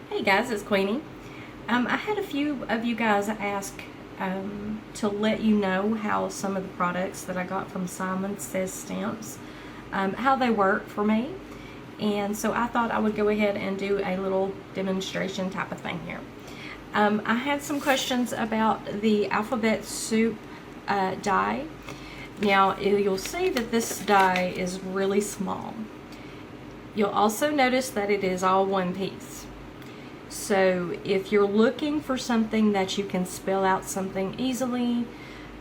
Hey guys, it's Queenie. I had a few of you guys ask to let you know how some of the products that I got from Simon Says Stamps, how they work for me. And so I thought I would go ahead and do a little demonstration type of thing here. I had some questions about the alphabet soup die. Now you'll see that this die is really small. You'll also notice that it is all one piece. So if you're looking for something that you can spell out something easily,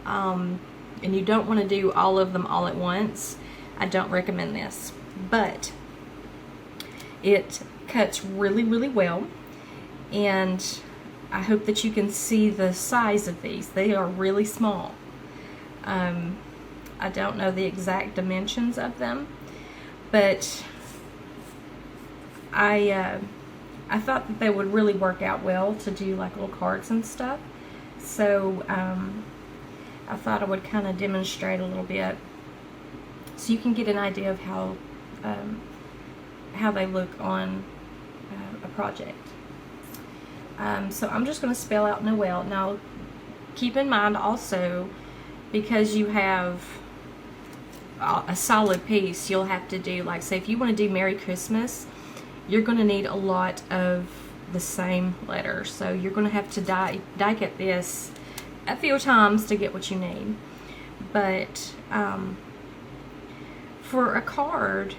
and you don't want to do all of them all at once, I don't recommend this. But it cuts really, really well, and I hope that you can see the size of these. They are really small. I don't know the exact dimensions of them, but I thought that they would really work out well to do like little cards and stuff. So I thought I would kind of demonstrate a little bit so you can get an idea of how they look on a project. So I'm just going to spell out Noel. Now keep in mind also, because you have a solid piece, you'll have to do, like, say if you want to do Merry Christmas, you're going to need a lot of the same letters. So you're going to have to die cut this a few times to get what you need. But for a card,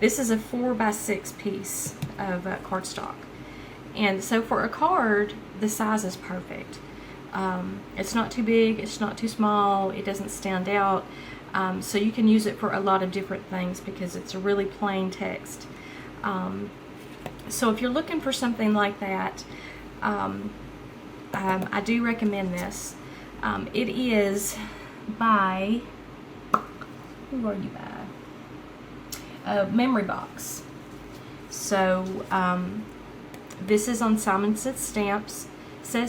this is a 4x6 piece of cardstock. And so for a card, the size is perfect. It's not too big, it's not too small, it doesn't stand out. So you can use it for a lot of different things because it's a really plain text. So if you're looking for something like that, I do recommend this. It is by, who are you by? Memory Box. So this is on Simon Says Stamps. I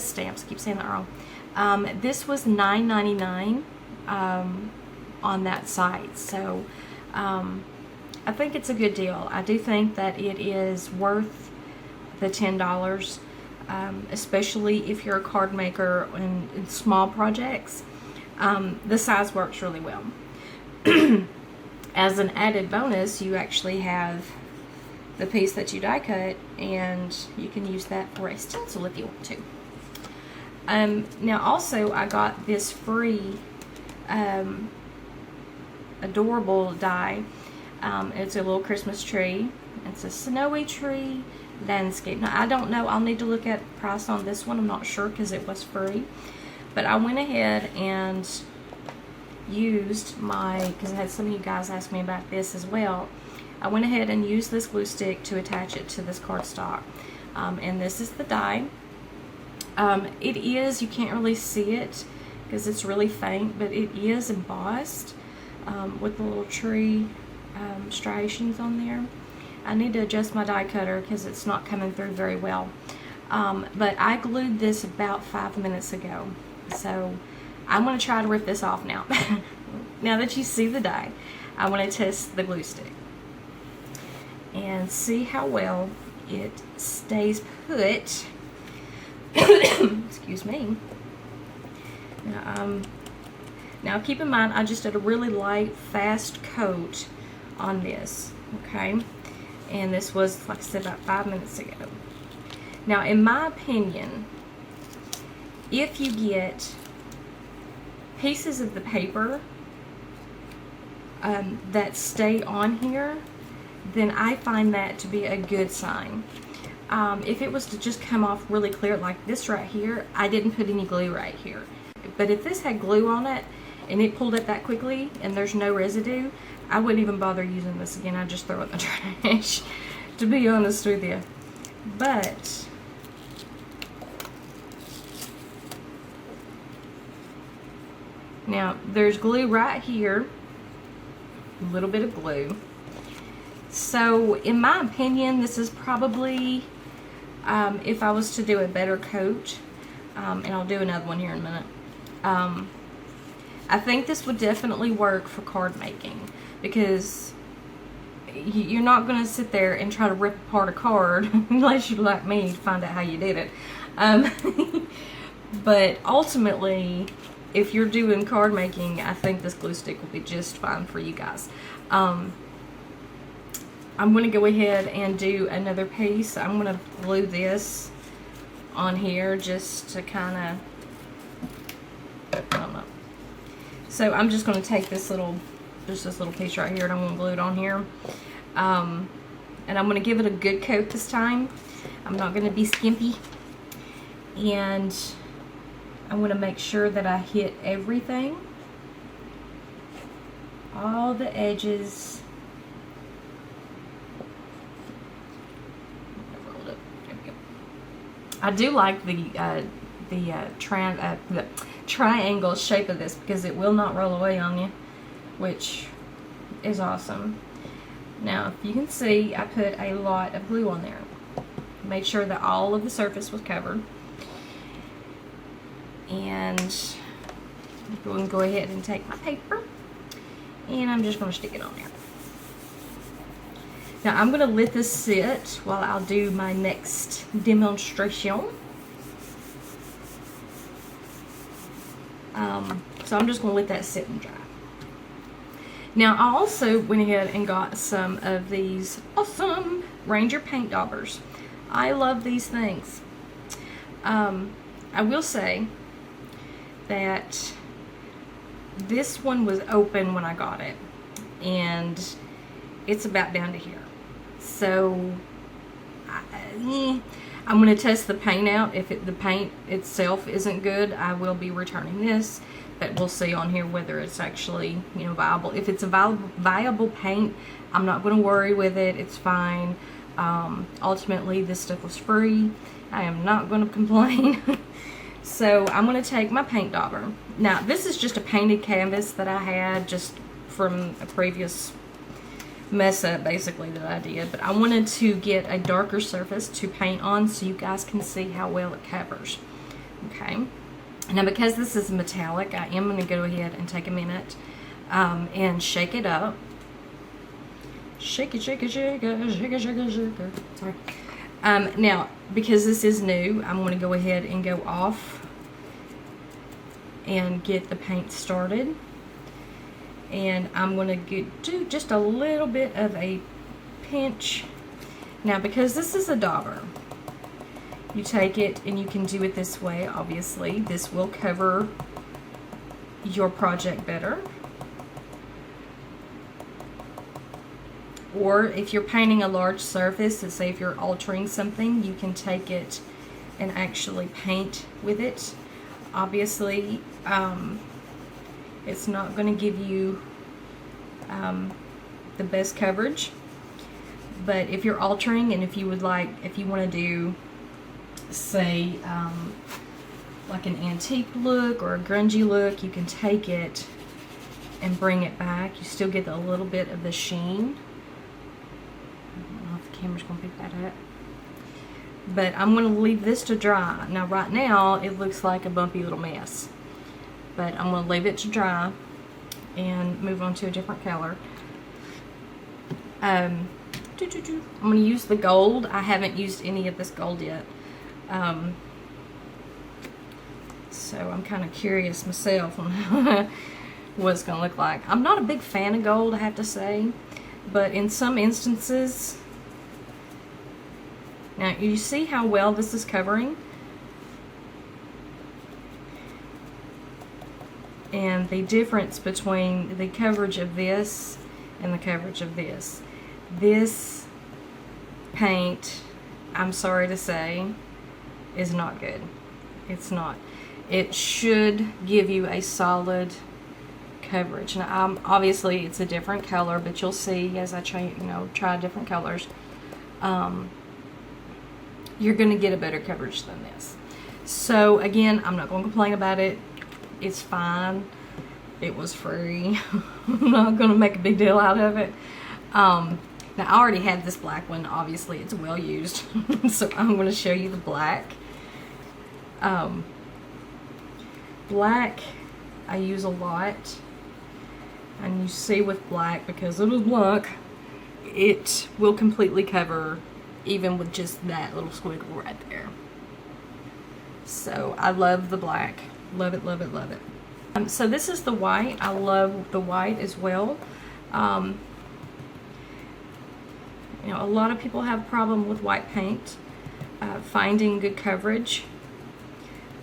keep saying that wrong. This was $9.99 on that site. So I think it's a good deal. I do think that it is worth the $10, especially if you're a card maker in small projects. The size works really well. As an added bonus, you actually have the piece that you die cut, and you can use that for a stencil if you want to. Now also I got this free adorable die. It's a little Christmas tree. It's a snowy tree landscape. Now I don't know, I'll need to look at the price on this one. I'm not sure because it was free. But I went ahead and used because I had some of you guys ask me about this as well. I went ahead and used this glue stick to attach it to this cardstock. And this is the die. It is, you can't really see it because it's really faint, but it is embossed with the little tree striations on there. I need to adjust my die cutter because it's not coming through very well. But I glued this about 5 minutes ago. So I'm going to try to rip this off now. Now that you see the die, I want to test the glue stick and see how well it stays put. Excuse me. Now keep in mind, I just did a really light, fast coat on this, okay? And this was, like I said, about 5 minutes ago. Now, in my opinion, if you get pieces of the paper that stay on here, then I find that to be a good sign. If it was to just come off really clear like this right here, I didn't put any glue right here. But if this had glue on it and it pulled up that quickly and there's no residue, I wouldn't even bother using this again. I'd just throw it in the trash, to be honest with you. But now there's glue right here, a little bit of glue. So in my opinion, this is probably, if I was to do a better coat, and I'll do another one here in a minute, I think this would definitely work for card making, because you're not going to sit there and try to rip apart a card unless you're like me to find out how you did it. But ultimately, if you're doing card making, I think this glue stick will be just fine for you guys. I'm going to go ahead and do another piece. I'm going to glue this on here just to kind of, I don't know. So I'm just going to take this little, just this little piece right here, and I'm going to glue it on here. And I'm going to give it a good coat this time. I'm not going to be skimpy. And I'm going to make sure that I hit everything. All the edges. I do like the triangle shape of this because it will not roll away on you, which is awesome. Now, if you can see, I put a lot of glue on there. Made sure that all of the surface was covered. And I'm going to go ahead and take my paper, and I'm just going to stick it on there. Now I'm going to let this sit while I'll do my next demonstration. So I'm just going to let that sit and dry. Now I also went ahead and got some of these awesome Ranger paint daubers. I love these things. I will say that this one was open when I got it, and it's about down to here. So I'm going to test the paint out. If the paint itself isn't good, I will be returning this. But we'll see on here whether it's actually, you know, viable. If it's a viable paint, I'm not going to worry with it. It's fine. Ultimately, this stuff was free. I am not going to complain. So I'm going to take my paint dauber. Now, this is just a painted canvas that I had just from a previous mess up, basically, that I did. But I wanted to get a darker surface to paint on so you guys can see how well it covers. Okay. Now, because this is metallic, I am going to go ahead and take a minute and shake it up. Shake it, shake it, shake it, shake it, shake it, shake it. Sorry. Now, because this is new, I'm going to go ahead and go off and get the paint started. And I'm going to do just a little bit of a pinch. Now, because this is a dauber, you take it and you can do it this way, obviously. This will cover your project better. Or if you're painting a large surface, let's say if you're altering something, you can take it and actually paint with it. Obviously, it's not going to give you the best coverage. But if you're altering, and if you would like, if you want to do, say, like an antique look or a grungy look, you can take it and bring it back. You still get a little bit of the sheen. I don't know if the camera's going to pick that up. But I'm going to leave this to dry. Now, right now, it looks like a bumpy little mess. But I'm going to leave it to dry and move on to a different color. I'm going to use the gold. I haven't used any of this gold yet. So I'm kind of curious myself on what it's going to look like. I'm not a big fan of gold, I have to say. But in some instances... Now, you see how well this is covering? And the difference between the coverage of this and the coverage of this. This paint, I'm sorry to say, is not good. It's not. It should give you a solid coverage. Now, obviously, it's a different color, but you'll see as I try different colors. You're going to get a better coverage than this. So again, I'm not going to complain about it. It's fine. It was free. I'm not going to make a big deal out of it. Now, I already had this black one. Obviously, it's well used. So I'm going to show you the black. Black, I use a lot. And you see with black, because it is black, it will completely cover even with just that little squiggle right there. So I love the black. Love it, love it, love it. So this is the white. I love the white as well. You know, a lot of people have a problem with white paint, finding good coverage.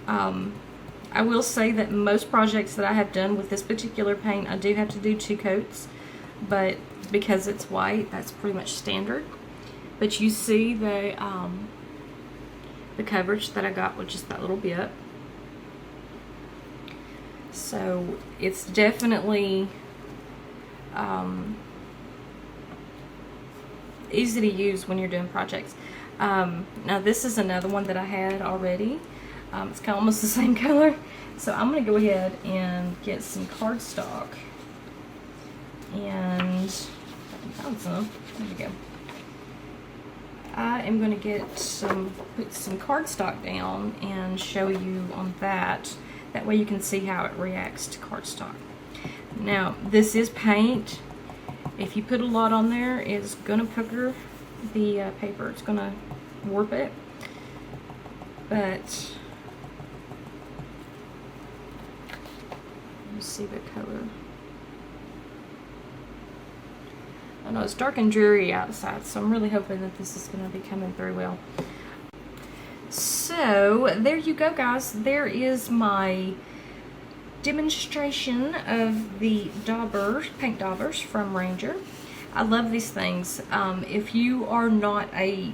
I will say that most projects that I have done with this particular paint, I do have to do 2 coats, but because it's white, that's pretty much standard. But you see the coverage that I got with just that little bit. So it's definitely easy to use when you're doing projects. Now this is another one that I had already. It's kind of almost the same color. So I'm going to go ahead and get some cardstock. And I found some. There we go. I am going to put some cardstock down and show you on that. That way you can see how it reacts to cardstock. Now this is paint. If you put a lot on there, it's going to pucker the paper. It's going to warp it. But you see the color. I know it's dark and dreary outside, so I'm really hoping that this is going to be coming through well. So there you go, guys. There is my demonstration of the daubers, paint daubers from Ranger. I love these things. If you are not a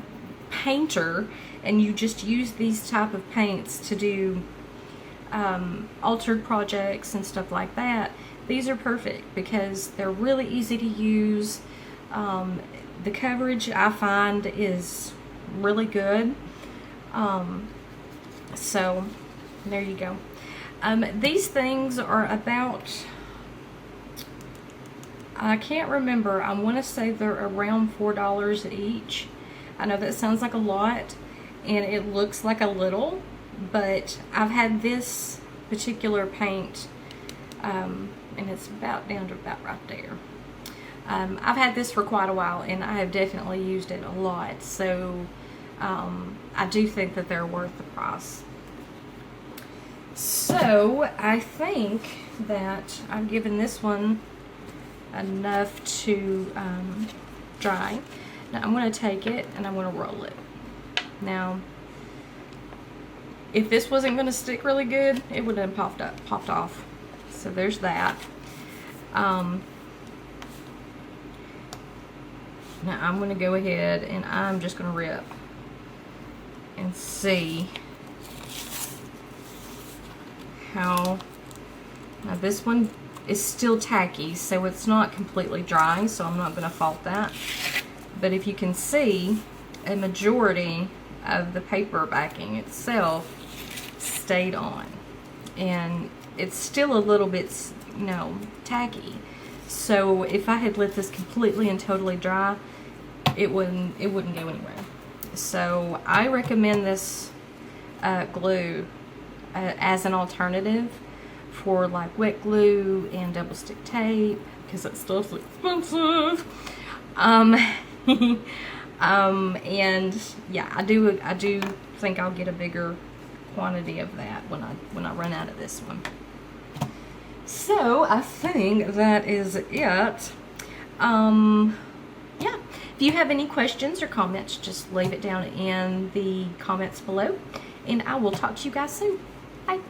painter and you just use these type of paints to do altered projects and stuff like that, these are perfect because they're really easy to use. The coverage I find is really good. So there you go. These things are about, I can't remember, I want to say they're around $4 each. I know that sounds like a lot and it looks like a little, but I've had this particular paint and it's about down to about right there. I've had this for quite a while and I have definitely used it a lot, so I do think that they're worth the price. So I think that I've given this one enough to dry. Now I'm going to take it and I'm going to roll it. Now if this wasn't going to stick really good, it would have popped off. So there's that. Now I'm going to go ahead and I'm just going to rip and see how. Now this one is still tacky, so it's not completely dry, so I'm not going to fault that. But if you can see, a majority of the paper backing itself stayed on, and it's still a little bit, you know, tacky. So if I had let this completely and totally dry, it wouldn't go anywhere. So I recommend this glue as an alternative for like wet glue and double stick tape, because that stuff's expensive. And yeah, I do think I'll get a bigger quantity of that when I run out of this one. So I think that is it. Yeah, if you have any questions or comments, just leave it down in the comments below, and I will talk to you guys soon. Bye.